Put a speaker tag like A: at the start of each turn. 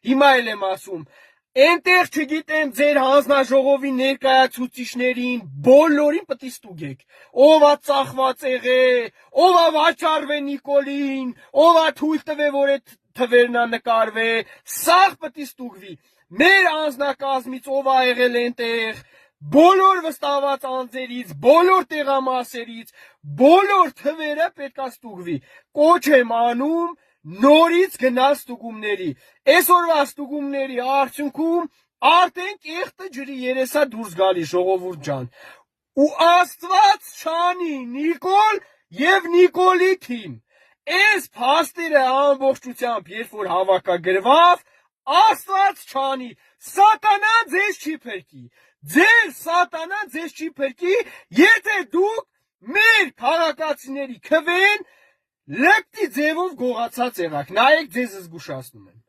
A: հիմա էլ եմ ասում, Այնտեղ չգիտեմ ձեր հանձնաժողովի ներկայացուցիչներին, բոլորին պտի ստուգեք, ով ա ծախված եղե, ով ա վաճառվե Նիկոլին, ով ա թույլ տվե, որ այդ թվերն ա նկարվե, սաղ պտի ստուգվի, մեր անձնակազմից ով ա եղել այնտեղ, բոլոր վստահված անձերից, բոլոր տեղամասերից, բոլոր թվերը պետք է ստուգվի, կոչ եմ անում, նորից գնալ ստուգումների, այսօրվա ստուգումների արդյունքում արդեն կեղտը ջրի երեսա դուրս գալի ժողովուրդ ջան, ու Աստված չանի Նիկոլ եւ Նիկոլի թիմ, այս փաստերը ամբողջությամբ երբ որ հավաքագրվավ, Աստված չանի, սատանան ձեզ չի փրկի, ձեր սատանան ձեզ չի փրկի, եթե դուք մեր քաղաքացիների քվեն լկտի ձևով գողացած եղաք, նայեք ձեզ զգուշացնում եմ